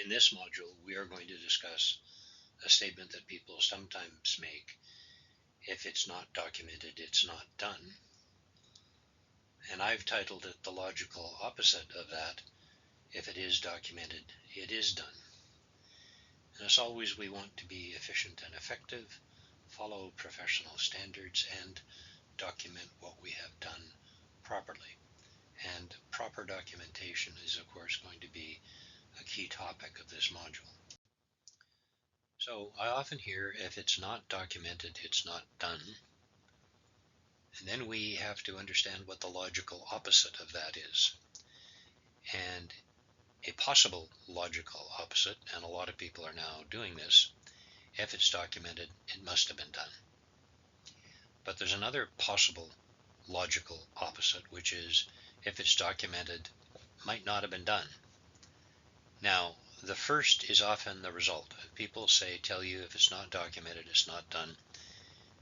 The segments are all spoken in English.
In this module, we are going to discuss a statement that people sometimes make: if it's not documented, it's not done. And I've titled it the logical opposite of that: if it is documented, it is done. And as always, we want to be efficient and effective, follow professional standards, and document what we have done properly. And proper documentation is, of course, going to be a key topic of this module. So I often hear, if it's not documented, it's not done. And then we have to understand what the logical opposite of that is. And a possible logical opposite, and a lot of people are now doing this: if it's documented, it must have been done. But there's another possible logical opposite, which is, if it's documented, might not have been done. Now, the first is often the result. People tell you if it's not documented, it's not done.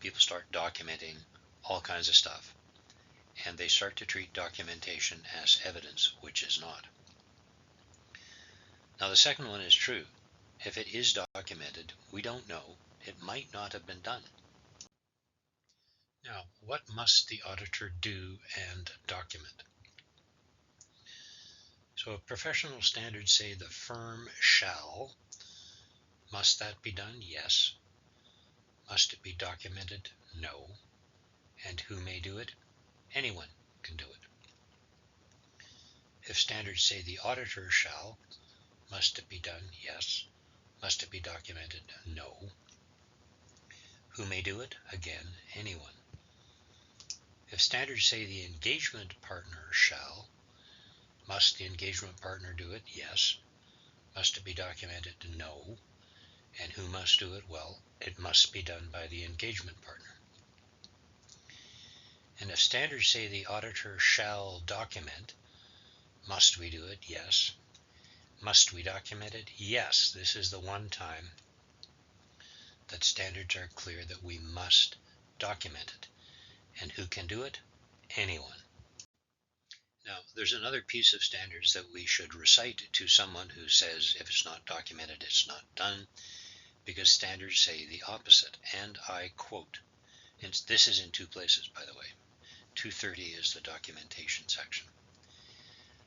People start documenting all kinds of stuff, and they start to treat documentation as evidence, which is not. Now, the second one is true. If it is documented, we don't know. It might not have been done. Now, what must the auditor do and document? So professional standards say the firm shall. Must that be done? Yes. Must it be documented? No. And who may do it? Anyone can do it. If standards say the auditor shall, must it be done? Yes. Must it be documented? No. Who may do it? Again, anyone. If standards say the engagement partner shall, must the engagement partner do it? Yes. Must it be documented? No. And who must do it? Well, it must be done by the engagement partner. And if standards say the auditor shall document, must we do it? Yes. Must we document it? Yes. This is the one time that standards are clear that we must document it. And who can do it? Anyone. Now, there's another piece of standards that we should recite to someone who says if it's not documented, it's not done, because standards say the opposite. And I quote, and this is in two places, by the way. 230 is the documentation section.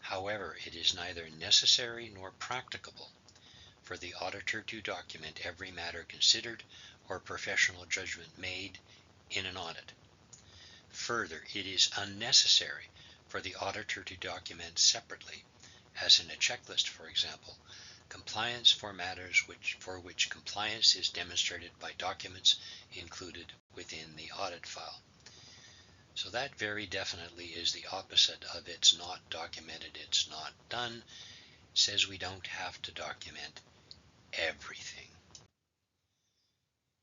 However, it is neither necessary nor practicable for the auditor to document every matter considered or professional judgment made in an audit. Further, it is unnecessary for the auditor to document separately, as in a checklist, for example, compliance for matters for which compliance is demonstrated by documents included within the audit file. So that very definitely is the opposite of it's not documented, it's not done. It says we don't have to document everything.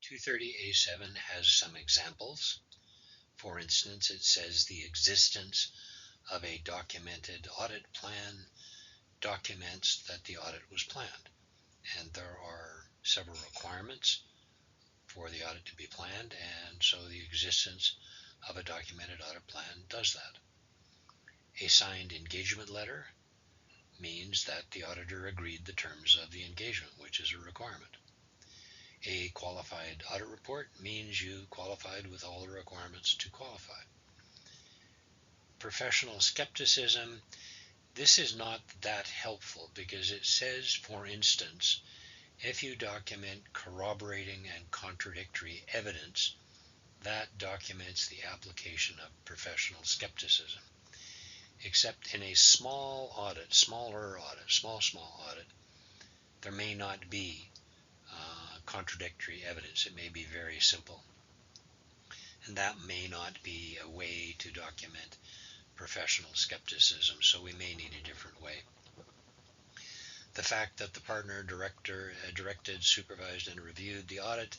230A7 has some examples. For instance, it says the existence of a documented audit plan documents that the audit was planned. And there are several requirements for the audit to be planned, and so the existence of a documented audit plan does that. A signed engagement letter means that the auditor agreed the terms of the engagement, which is a requirement. A qualified audit report means you qualified with all the requirements to qualify. Professional skepticism, this is not that helpful because it says, for instance, if you document corroborating and contradictory evidence, that documents the application of professional skepticism. Except in a small audit, small audit, there may not be contradictory evidence. It may be very simple. And that may not be a way to document professional skepticism, so we may need a different way. The fact that the partner directed, supervised, and reviewed the audit,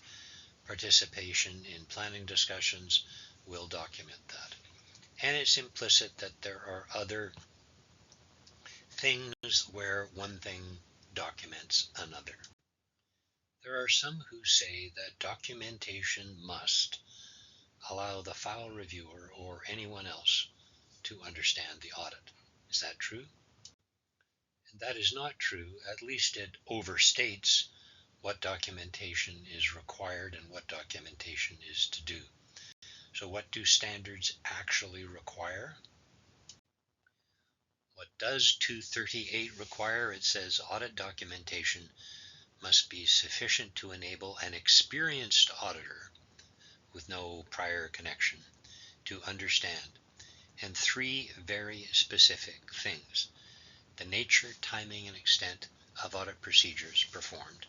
participation in planning discussions will document that. And it's implicit that there are other things where one thing documents another. There are some who say that documentation must allow the file reviewer or anyone else to understand the audit. Is that true? And that is not true. At least it overstates what documentation is required and what documentation is to do. So what do standards actually require? What does 238 require? It says audit documentation must be sufficient to enable an experienced auditor with no prior connection to understand, and three very specific things: the nature, timing, and extent of audit procedures performed.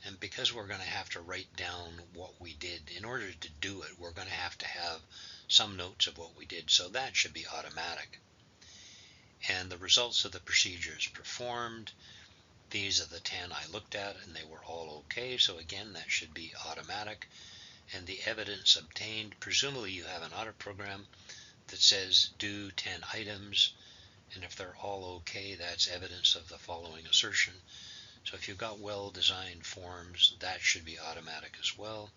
And because we're going to have to write down what we did, in order to do it, we're going to have some notes of what we did, so that should be automatic. And the results of the procedures performed, these are the 10 I looked at, and they were all okay, so again, that should be automatic. And the evidence obtained, presumably you have an audit program that says do 10 items, and if they're all okay, that's evidence of the following assertion. So if you've got well-designed forms, that should be automatic as well.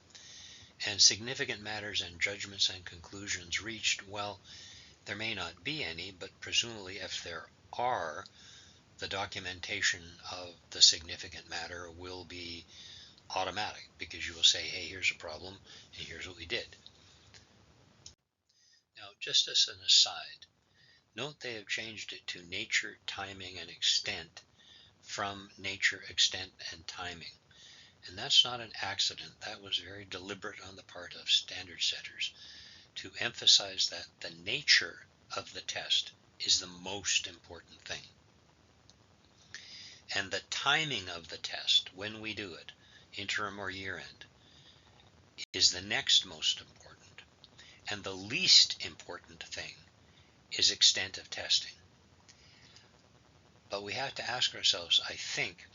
And significant matters and judgments and conclusions reached, well, there may not be any, but presumably if there are, the documentation of the significant matter will be automatic, because you will say, hey, here's a problem, and here's what we did. Now, just as an aside, note they have changed it to nature, timing, and extent from nature, extent, and timing. And that's not an accident. That was very deliberate on the part of standard setters to emphasize that the nature of the test is the most important thing. And the timing of the test, when we do it, interim or year end, is the next most important. And the least important thing is extent of testing. But we have to ask ourselves, I think,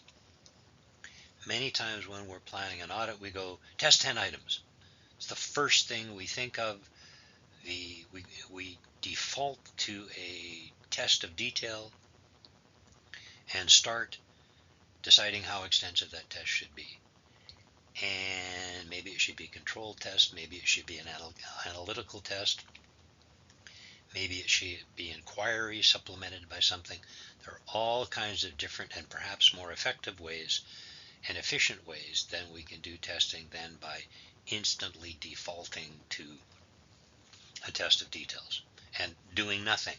many times when we're planning an audit, we go, test 10 items. It's the first thing we think of. We default to a test of detail and start deciding how extensive that test should be. And maybe it should be a control test, maybe it should be an analytical test, maybe it should be inquiry supplemented by something. There are all kinds of different and perhaps more effective ways and efficient ways than we can do testing than by instantly defaulting to a test of details and doing nothing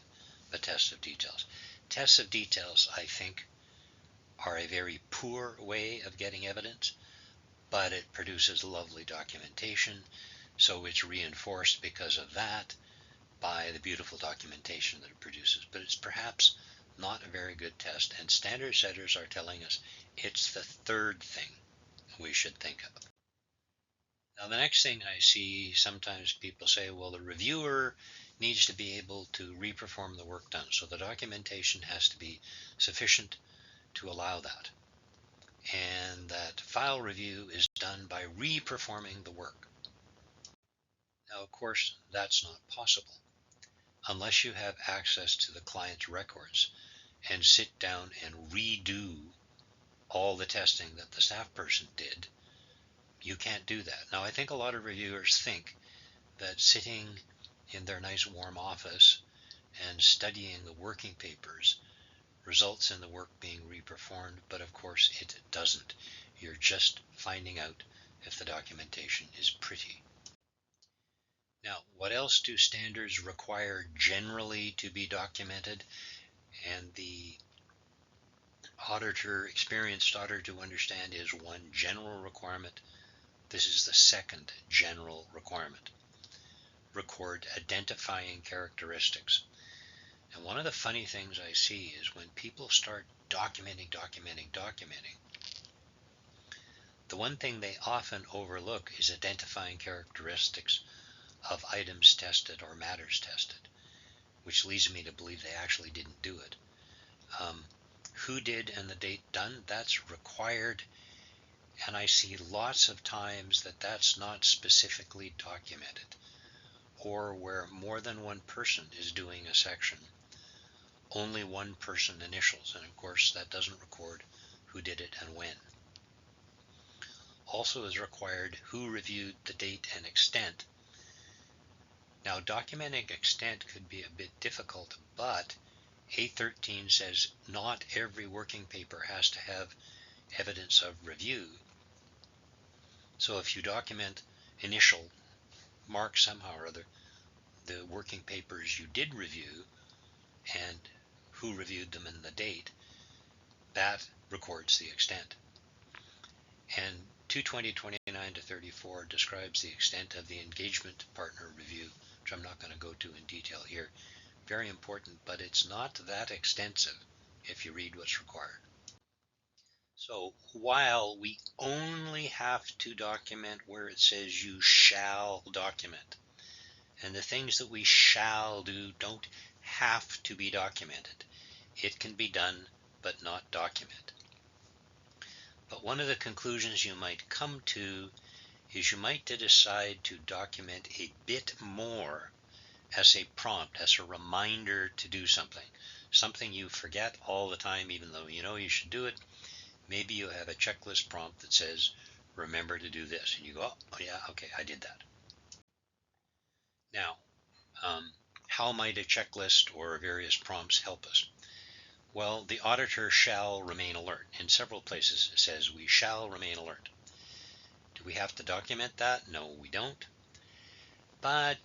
but test of details. Tests of details, I think, are a very poor way of getting evidence, but it produces lovely documentation, so it's reinforced because of that by the beautiful documentation that it produces. But it's perhaps not a very good test, and standard setters are telling us it's the third thing we should think of. Now, the next thing I see, sometimes people say, well, the reviewer needs to be able to reperform the work done, so the documentation has to be sufficient to allow that, and that file review is done by reperforming the work. Now, of course, that's not possible unless you have access to the client's records and sit down and redo all the testing that the staff person did. You can't do that. Now, I think a lot of reviewers think that sitting in their nice warm office and studying the working papers results in the work being reperformed, but of course it doesn't. You're just finding out if the documentation is pretty. Now, what else do standards require generally to be documented? And the experienced auditor to understand is one general requirement. This is the second general requirement. Record identifying characteristics. And one of the funny things I see is when people start documenting, the one thing they often overlook is identifying characteristics of items tested or matters tested, which leads me to believe they actually didn't do it. Who did and the date done, that's required, and I see lots of times that that's not specifically documented, or where more than one person is doing a section, only one person initials, and of course that doesn't record who did it and when. Also is required who reviewed the date and extent. Now, documenting extent could be a bit difficult, but A13 says not every working paper has to have evidence of review. So if you document initial, mark somehow or other the working papers you did review and who reviewed them and the date, that records the extent. And 220.29 to 34 describes the extent of the engagement partner review, which I'm not going to go to in detail here. Very important, but it's not that extensive if you read what's required. So while we only have to document where it says you shall document, and the things that we shall do don't have to be documented. It can be done, but not document. But one of the conclusions you might come to is you might decide to document a bit more as a prompt, as a reminder to do something you forget all the time, even though you know you should do it. Maybe you have a checklist prompt that says, remember to do this, and you go, oh yeah, okay, I did that. Now, how might a checklist or various prompts help us? Well, the auditor shall remain alert. In several places it says we shall remain alert. Do we have to document that? No, we don't. But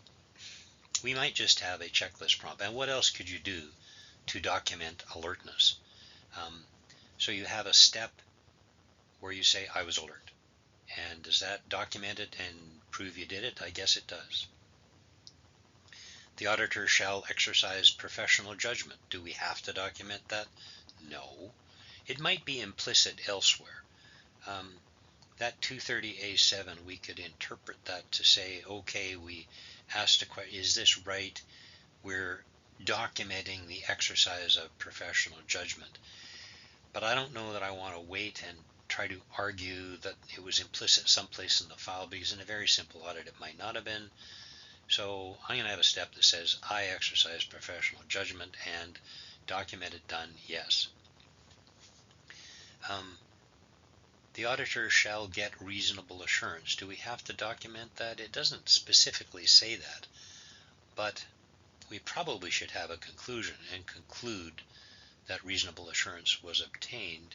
we might just have a checklist prompt. And what else could you do to document alertness? So you have a step where you say, I was alert. And does that document it and prove you did it? I guess it does. The auditor shall exercise professional judgment. Do we have to document that? No. It might be implicit elsewhere. That 230A7, we could interpret that to say, okay, we asked a question, is this right? We're documenting the exercise of professional judgment. But I don't know that I want to wait and try to argue that it was implicit someplace in the file, because in a very simple audit it might not have been. So I'm going to have a step that says I exercise professional judgment and documented done, yes. The auditor shall get reasonable assurance. Do we have to document that? It doesn't specifically say that, but we probably should have a conclusion and conclude that reasonable assurance was obtained,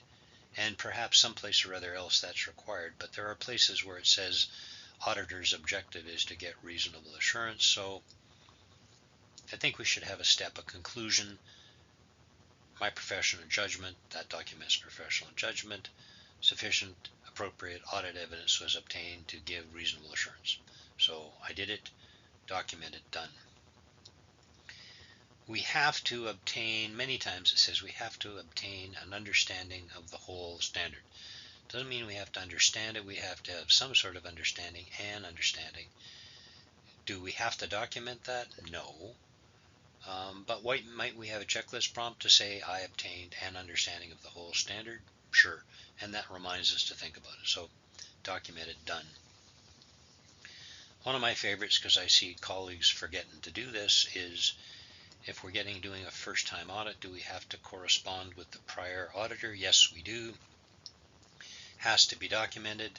and perhaps someplace or other else that's required. But there are places where it says auditor's objective is to get reasonable assurance. So I think we should have a step, a conclusion, my professional judgment, that documents professional judgment, sufficient appropriate audit evidence was obtained to give reasonable assurance. So I did it, documented, done. We have to obtain, many times it says we have to obtain an understanding of the whole standard. Doesn't mean we have to understand it. We have to have some sort of understanding and understanding. Do we have to document that? No. But might we have a checklist prompt to say I obtained an understanding of the whole standard? Sure. And that reminds us to think about it. So documented, done. One of my favorites, because I see colleagues forgetting to do this, is if we're doing a first-time audit, do we have to correspond with the prior auditor? Yes, we do. Has to be documented,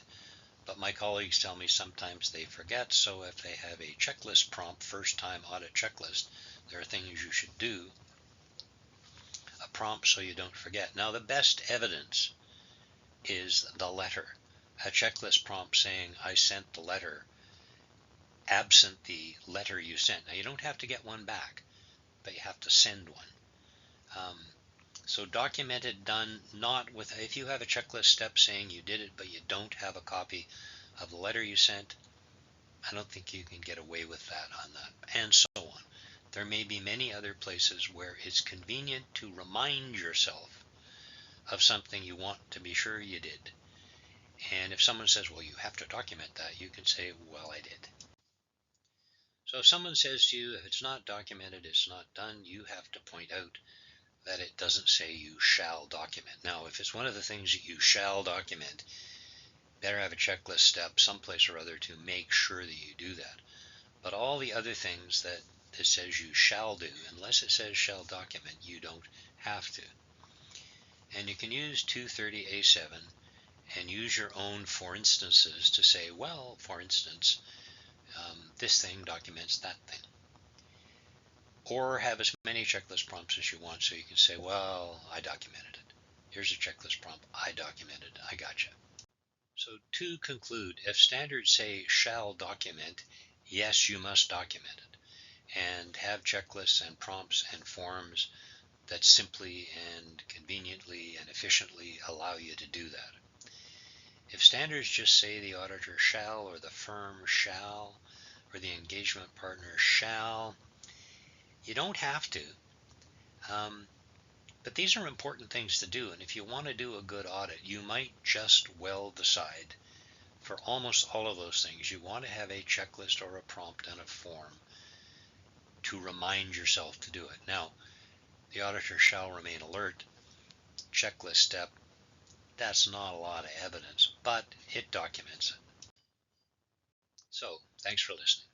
but my colleagues tell me sometimes they forget, so if they have a checklist prompt, first-time audit checklist, there are things you should do. A prompt so you don't forget. Now, the best evidence is the letter. A checklist prompt saying, I sent the letter, absent the letter you sent. Now, you don't have to get one back, but you have to send one. So documented, done, not with, if you have a checklist step saying you did it, but you don't have a copy of the letter you sent, I don't think you can get away with that on that, and so on. There may be many other places where it's convenient to remind yourself of something you want to be sure you did. And if someone says, well, you have to document that, you can say, well, I did. So if someone says to you, if it's not documented, it's not done, you have to point out that it doesn't say you shall document. Now, if it's one of the things that you shall document, better have a checklist step someplace or other to make sure that you do that. But all the other things that it says you shall do, unless it says shall document, you don't have to. And you can use 230A7 and use your own for instances to say, well, for instance, this thing documents that thing. Or have as many checklist prompts as you want so you can say, well, I documented it. Here's a checklist prompt. I documented. I gotcha. So to conclude, if standards say shall document, yes, you must document it and have checklists and prompts and forms that simply and conveniently and efficiently allow you to do that. If standards just say the auditor shall, or the firm shall, or the engagement partner shall, you don't have to. But these are important things to do, and if you want to do a good audit, you might just well decide for almost all of those things you want to have a checklist or a prompt and a form to remind yourself to do it. Now, the auditor shall remain alert, checklist step, that's not a lot of evidence, but it documents it. So, thanks for listening.